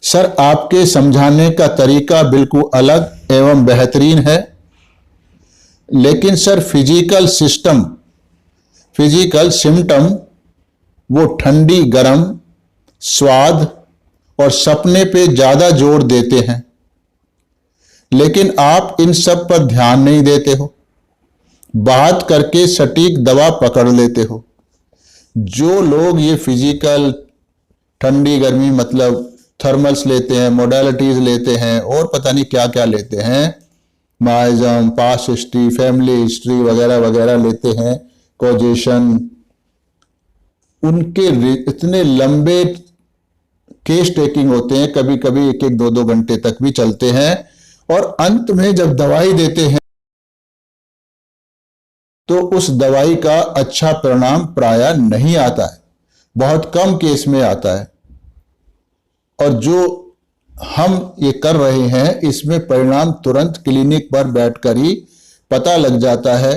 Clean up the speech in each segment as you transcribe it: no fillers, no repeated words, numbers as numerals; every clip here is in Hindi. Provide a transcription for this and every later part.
सर, आपके समझाने का तरीका बिल्कुल अलग एवं बेहतरीन है, लेकिन सर फिजिकल सिम्टम वो ठंडी गर्म, स्वाद और सपने पे ज्यादा जोर देते हैं, लेकिन आप इन सब पर ध्यान नहीं देते हो। बात करके सटीक दवा पकड़ लेते हो। जो लोग ये फिजिकल ठंडी गर्मी मतलब थर्मल्स लेते हैं, मोडालिटीज लेते हैं और पता नहीं क्या क्या लेते हैं, miasm, past history, family history वगैरह वगैरह लेते हैं, कॉजेशन, उनके इतने लंबे केस टेकिंग होते हैं, कभी कभी 1-1, 2-2 घंटे तक भी चलते हैं, और अंत में जब दवाई देते हैं तो उस दवाई का अच्छा परिणाम प्रायः नहीं आता है, बहुत कम केस में आता है। और जो हम ये कर रहे हैं इसमें परिणाम तुरंत क्लिनिक पर बैठकर ही पता लग जाता है,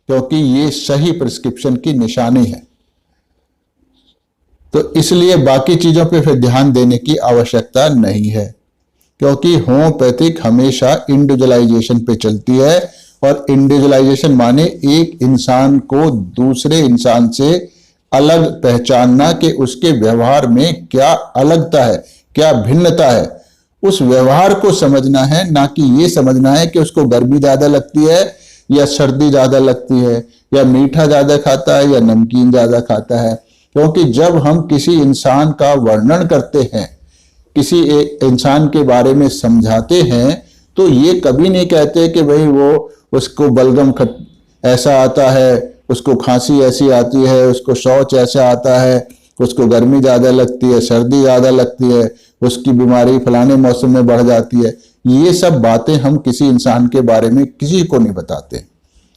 क्योंकि ये सही प्रिस्क्रिप्शन की निशानी है। तो इसलिए बाकी चीजों पे फिर ध्यान देने की आवश्यकता नहीं है, क्योंकि होम्योपैथिक हमेशा इंडिविजुअलाइजेशन पे चलती है। और इंडिविजुअलाइजेशन माने एक इंसान को दूसरे इंसान से अलग पहचानना कि उसके व्यवहार में क्या अलगता है, क्या भिन्नता है, उस व्यवहार को समझना है, ना कि ये समझना है कि उसको गर्मी ज्यादा लगती है या सर्दी ज्यादा लगती है, या मीठा ज्यादा खाता है या नमकीन ज्यादा खाता है। क्योंकि जब हम किसी इंसान का वर्णन करते हैं, किसी एक इंसान के बारे में समझाते हैं, तो ये कभी नहीं कहते कि भाई वो उसको बलगम ऐसा आता है, उसको खांसी ऐसी आती है, उसको शौच ऐसा आता है, उसको गर्मी ज्यादा लगती है, सर्दी ज्यादा लगती है, उसकी बीमारी फलाने मौसम में बढ़ जाती है। ये सब बातें हम किसी इंसान के बारे में किसी को नहीं बताते।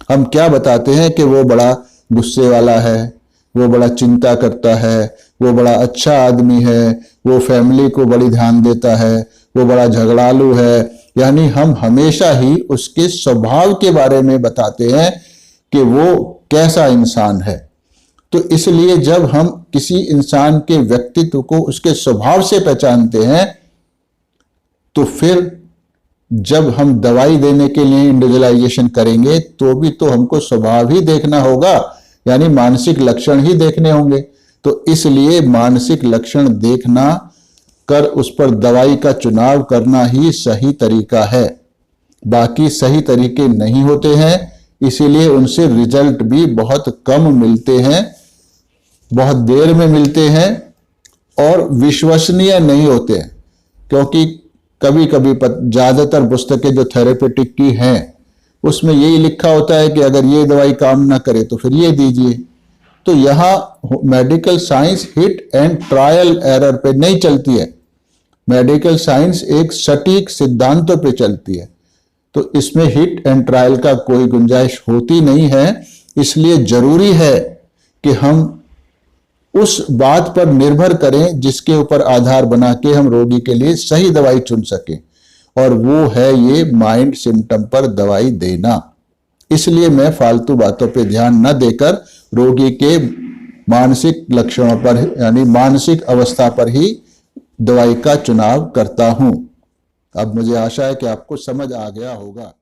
हम क्या बताते हैं कि वो बड़ा गुस्से वाला है, वो बड़ा चिंता करता है, वो बड़ा अच्छा आदमी है, वो फैमिली को बड़ी ध्यान देता है, वो बड़ा झगड़ालू है। यानी हम हमेशा ही उसके स्वभाव के बारे में बताते हैं कि वो कैसा इंसान है। तो इसलिए जब हम किसी इंसान के व्यक्तित्व को उसके स्वभाव से पहचानते हैं, तो फिर जब हम दवाई देने के लिए इंडिविजुअलाइजेशन करेंगे तो भी तो हमको स्वभाव ही देखना होगा, यानी मानसिक लक्षण ही देखने होंगे। तो इसलिए मानसिक लक्षण देखना कर उस पर दवाई का चुनाव करना ही सही तरीका है। बाकी सही तरीके नहीं होते हैं, इसीलिए उनसे रिजल्ट भी बहुत कम मिलते हैं, बहुत देर में मिलते हैं और विश्वसनीय नहीं होते हैं। क्योंकि कभी कभी ज्यादातर पुस्तकें जो थेरेपेटिक की हैं उसमें यही लिखा होता है कि अगर ये दवाई काम ना करे तो फिर ये दीजिए। तो यहाँ medical science hit and trial error पे नहीं चलती है, मेडिकल साइंस एक सटीक सिद्धांतों पे चलती है। तो इसमें हिट एंड ट्रायल का कोई गुंजाइश होती नहीं है। इसलिए जरूरी है कि हम उस बात पर निर्भर करें जिसके ऊपर आधार बना के हम रोगी के लिए सही दवाई चुन सकें, और वो है ये माइंड सिम्टम पर दवाई देना। इसलिए मैं फालतू बातों पे ध्यान न देकर रोगी के मानसिक लक्षणों पर यानी मानसिक अवस्था पर ही दवाई का चुनाव करता हूं। अब मुझे आशा है कि आपको समझ आ गया होगा।